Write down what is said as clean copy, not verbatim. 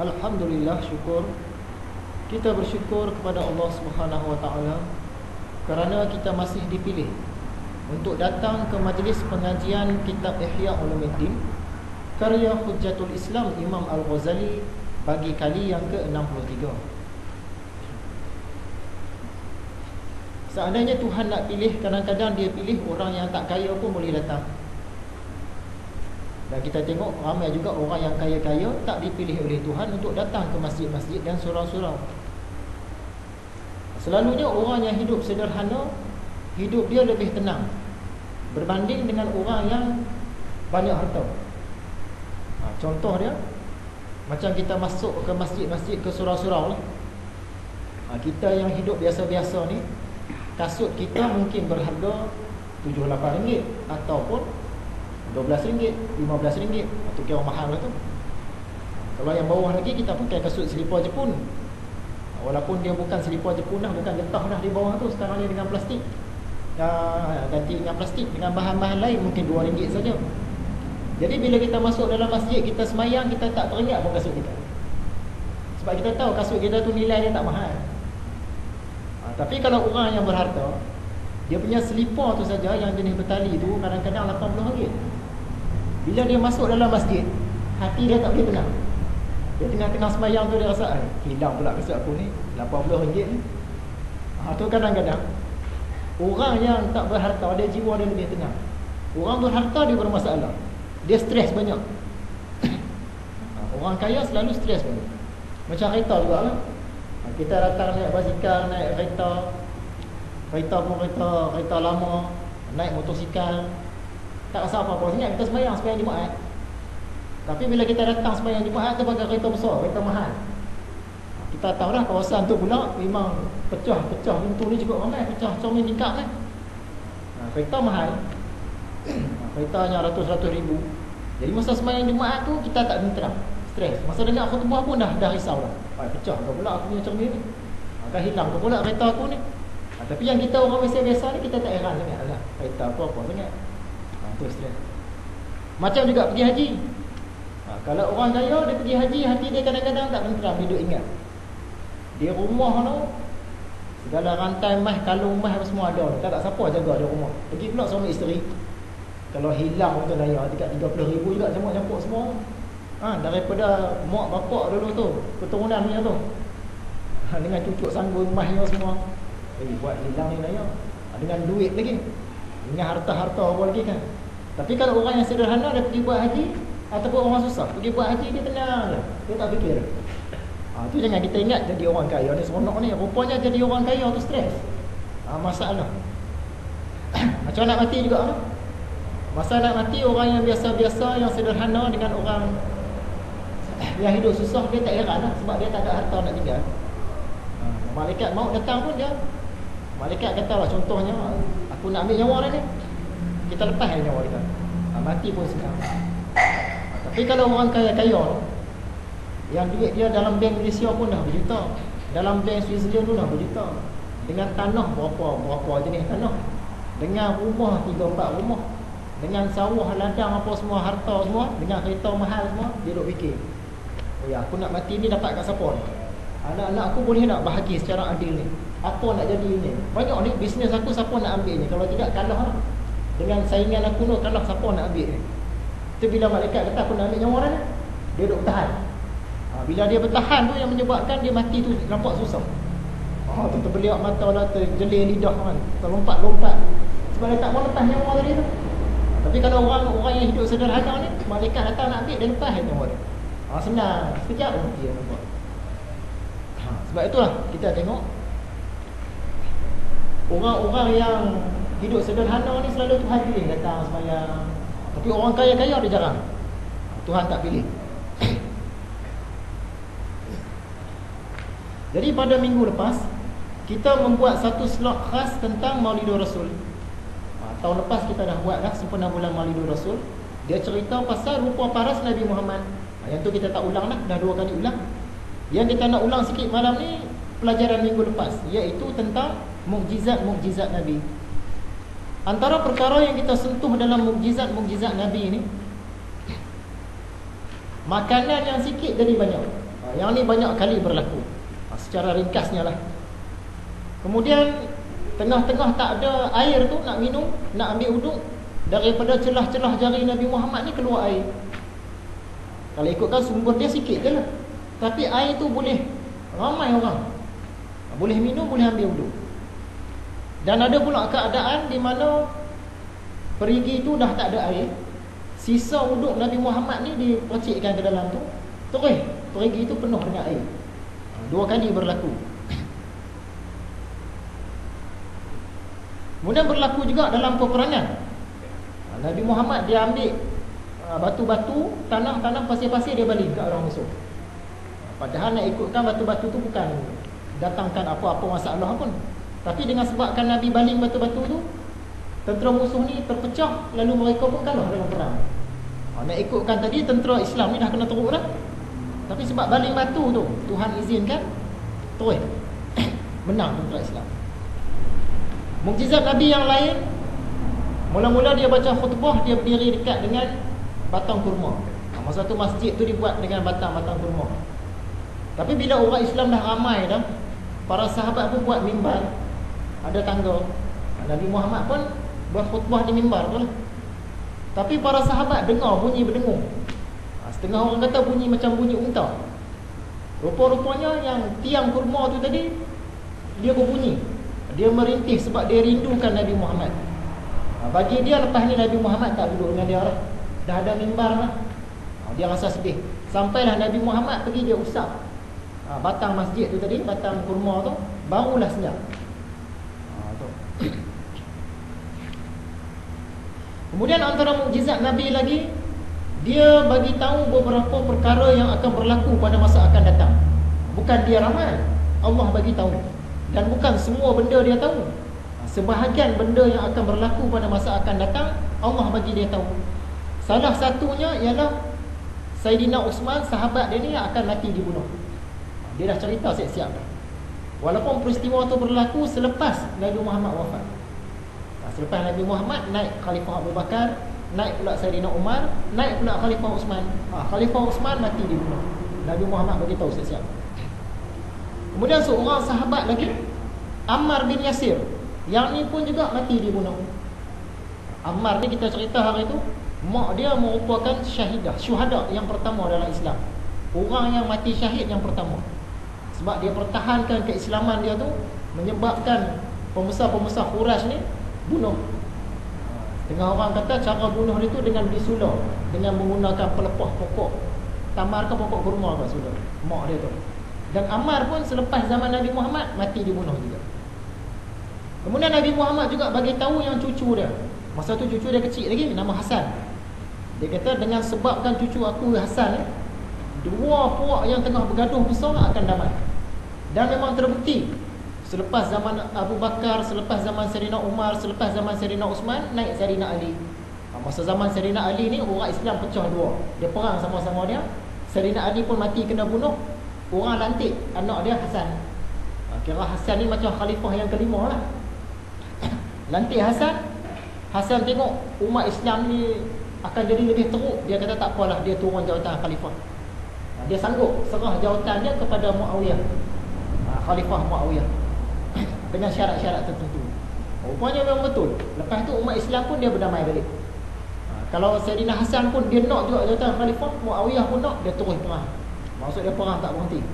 Alhamdulillah, syukur. Kita bersyukur kepada Allah Subhanahu Wa Taala kerana kita masih dipilih untuk datang ke majlis pengajian kitab Ihya Ulumuddin karya Hujjatul Islam Imam Al-Ghazali bagi kali yang ke-63. Seandainya Tuhan nak pilih, kadang-kadang dia pilih orang yang tak kaya pun boleh datang. Dan kita tengok ramai juga orang yang kaya-kaya tak dipilih oleh Tuhan untuk datang ke masjid-masjid dan surau-surau. Selalunya orang yang hidup sederhana, hidup dia lebih tenang berbanding dengan orang yang banyak harta. Contoh dia, macam kita masuk ke masjid-masjid, ke surau-surau ni, kita yang hidup biasa-biasa ni, kasut kita mungkin berharga RM7-8 ataupun RM12, RM15. Itu kira mahal lah tu. Kalau yang bawah lagi, kita pakai kasut selipar Jepun. Walaupun dia bukan selipar Jepun dah, bukan getah dah di bawah tu. Sekarang ni dengan plastik, ganti dengan plastik, dengan bahan-bahan lain mungkin RM2 saja. Jadi bila kita masuk dalam masjid, kita semayang, kita tak teringat pun kasut kita, sebab kita tahu kasut kita tu nilai dia tak mahal. Tapi kalau orang yang berharta, dia punya selipar tu saja yang jenis bertali tu kadang-kadang RM80. Bila dia masuk dalam masjid, hati dia tak boleh tenang. Dia tengah-tengah semayang tu dia rasa, hilang pula kasut aku ni, RM80 ni. Tu kadang-kadang orang yang tak berharta, dia jiwa dia lebih tenang. Orang berharta dia bermasalah, dia stres banyak. Orang kaya selalu stres banyak. Macam kereta juga lah. Kita datang naik basikal, naik kereta. Kereta pun kereta lama, naik motosikal, tak rasa apa-apa. Ingat kita sembahyang Jumaat. Tapi bila kita datang sembahyang Jumaat, kita pakai kereta besar, kereta mahal. Kita tahu dah kawasan tu pula memang pecah-pecah pintu ni cukup ramai, pecah cermin tingkap kan. Kereta mahal. Keretanya ratus-ratus ribu. Jadi masa sembahyang Jumaat tu kita tak tenteram, stres. Masa dengar khutbah pun dah risau dah. Pecah ke pula aku punya cermin ni? Akan hilang ke pula kereta aku ni? Tapi yang kita orang biasa-biasa ni, kita tak heran sangat lah, kereta apa-apa sangat. Tu stres. Macam juga pergi haji. Kalau orang kaya dia pergi haji, hati dia kadang-kadang tak tenteram, dia duk ingat di rumah tu segala rantai mah, kalung mah apa semua ada. Tak siapa jaga di rumah. Pergi pula suami isteri, kalau hilang tu daya dekat RM30,000 juga campur-campur semua. Daripada mak bapak dulu tu, keturunan punya tu, dengan cucuk sanggung mahnya semua, buat hilang ni daya. Dengan duit lagi, dengan harta-harta apa lagi kan. Tapi kalau orang yang sederhana dia pergi buat haji, ataupun orang susah pergi buat haji, dia tenang lah, dia tak fikir. Tu jangan kita ingat jadi orang kaya ni seronok ni. Rupanya jadi orang kaya tu stres, masalah. Macam nak mati juga. Masa nak mati, orang yang biasa-biasa, yang sederhana dengan orang yang hidup susah, dia tak heran lah, sebab dia tak ada harta nak tinggal. Malaikat maut datang pun dia, malaikat kata lah, contohnya, aku nak ambil nyawa dia ni, kita lepas nyawa kita, mati pun senang. Tapi kalau orang kaya-kaya, yang duit dia dalam bank Malaysia pun dah berjuta, dalam bank Switzerland pun dah berjuta, dengan tanah berapa jenis tanah, dengan rumah 3-4 rumah, dengan sawah, ladang apa semua, harta semua, dengan kereta mahal semua, dia duk fikir, aku nak mati ni dapat kat siapa ni? Anak-anak aku boleh nak bahagi secara adil ni? Apa nak jadi ni? Banyak ni bisnes aku, siapa nak ambil ni? Kalau tidak kalah lah dengan saingan aku ni, kalah siapa nak ambil ni? Itu bila malaikat kata aku nak ambil nyawa dia, dia duk bertahan. Bila dia bertahan tu yang menyebabkan dia mati tu nampak susah. Tu terbeliak mata lah, terjelir lidah kan, terlompat-lompat, sebab dia tak mau lepas nyawa tadi tu. Tapi kalau orang yang hidup sederhana ni, malaikat datang nak ambil, dia lepas nyawa dia. Senang, sekejap mati dia nampak. Sebab itulah kita tengok orang-orang yang hidup sederhana ni selalu Tuhan pilih datang sembahyang. Tapi orang kaya-kaya dia jarang, Tuhan tak pilih. Jadi pada minggu lepas kita membuat satu slot khas tentang Maulidur Rasul. Tahun lepas kita dah buat dah sempena bulan Maulidur Rasul. Dia cerita pasal rupa paras Nabi Muhammad. Yang tu kita tak ulang dah 2 kali ulang. Yang kita nak ulang sikit malam ni pelajaran minggu lepas, iaitu tentang mukjizat-mukjizat Nabi. Antara perkara yang kita sentuh dalam mukjizat-mukjizat Nabi ni, makanan yang sikit jadi banyak. Yang ni banyak kali berlaku. Secara ringkasnya lah. Kemudian tengah-tengah tak ada air tu nak minum, nak ambil uduk, daripada celah-celah jari Nabi Muhammad ni keluar air. Kalau ikutkan sumber dia sikit je lah, tapi air tu boleh ramai orang, boleh minum, boleh ambil uduk. Dan ada pula keadaan di mana perigi tu dah tak ada air, sisa uduk Nabi Muhammad ni dipercikkan ke dalam tu, terus perigi tu penuh dengan air. 2 kali berlaku. Kemudian berlaku juga dalam peperangan. Nabi Muhammad dia ambil batu-batu, tanah-tanah, pasir-pasir, dia baling ke orang musuh. Padahal nak ikutkan batu-batu tu bukan datangkan apa-apa masalah pun, tapi dengan sebabkan Nabi baling batu-batu tu, tentera musuh ni terpecah, lalu mereka pun kalah dalam perang. Nak ikutkan tadi tentera Islam ni dah kena teruk dah, tapi sebab baling batu tu Tuhan izinkan terus menang tentera Islam. Mukjizat Nabi yang lain, mula-mula dia baca khutbah, dia berdiri dekat dengan batang kurma. Masa tu masjid tu dibuat dengan batang-batang kurma. Tapi bila orang Islam dah ramai dah, para sahabat pun buat mimbar, ada tangga. Nabi Muhammad pun buat khutbah di mimbar tu lah. Tapi para sahabat dengar bunyi berdengung. Setengah orang kata bunyi macam bunyi unta. Rupa-rupanya yang tiang kurma tu tadi, dia berbunyi, dia merintih sebab dia rindukan Nabi Muhammad. Bagi dia lepas ni Nabi Muhammad tak duduk dengan dia lah, dah ada mimbar lah. Dia rasa sedih. Sampailah Nabi Muhammad pergi, dia usap batang masjid tu tadi, batang kurma tu, barulah senyap. Kemudian antara mukjizat Nabi lagi, dia bagi tahu beberapa perkara yang akan berlaku pada masa akan datang. Bukan dia ramal, Allah bagi tahu. Dan bukan semua benda dia tahu. Sebahagian benda yang akan berlaku pada masa akan datang, Allah bagi dia tahu. Salah satunya ialah Saidina Uthman, sahabat dia ni akan mati dibunuh. Dia dah cerita siap-siap dah. Walaupun peristiwa tu berlaku selepas Nabi Muhammad wafat. Selepas Nabi Muhammad, naik Khalifah Abu Bakar, naik pula Saidina Umar, naik pula Khalifah Uthman. Khalifah Uthman mati dibunuh. Nabi Muhammad bagi tahu siap-siap. Kemudian seorang sahabat lagi, Ammar bin Yasir, yang ni pun juga mati dibunuh. Ammar ni kita cerita hari tu, mak dia merupakan syahidah, syuhada yang pertama dalam Islam. Orang yang mati syahid yang pertama. Sebab dia pertahankan keislaman dia tu, menyebabkan pembesar-pembesar Quraisy ni bunuh. Tengah orang kata cara bunuh dia tu dengan disula, dengan menggunakan pelepah pokok tamar ke pokok kurma ke sudah mak dia tu. Dan Ammar pun selepas zaman Nabi Muhammad mati dibunuh juga. Kemudian Nabi Muhammad juga bagi tahu yang cucu dia, masa tu cucu dia kecil lagi, nama Hasan. Dia kata dengan sebabkan cucu aku Hasan, 2 puak yang tengah bergaduh besar akan damai. Dan memang terbukti, selepas zaman Abu Bakar, selepas zaman Saidina Umar, selepas zaman Saidina Uthman, naik Saidina Ali. Masa zaman Saidina Ali ni orang Islam pecah 2. Dia perang sama-sama dia. Saidina Ali pun mati kena bunuh. Orang lantik anak dia Hasan. Kira Hasan ni macam khalifah yang kelima lah. Lantik Hasan. Hasan tengok umat Islam ni akan jadi lebih teruk, dia kata tak apalah, dia turun jawatan khalifah. Dia sanggup serah jawatan dia kepada Muawiyah, Khalifah Muawiyah, dengan syarat-syarat tertentu. Rupanya memang betul. Lepas tu umat Islam pun dia berdamai balik. Kalau Saidina Hasan pun dia nak juga jawatan khalifah, Muawiyah pun nak, dia terus perang. Maksud dia perang tak berhenti.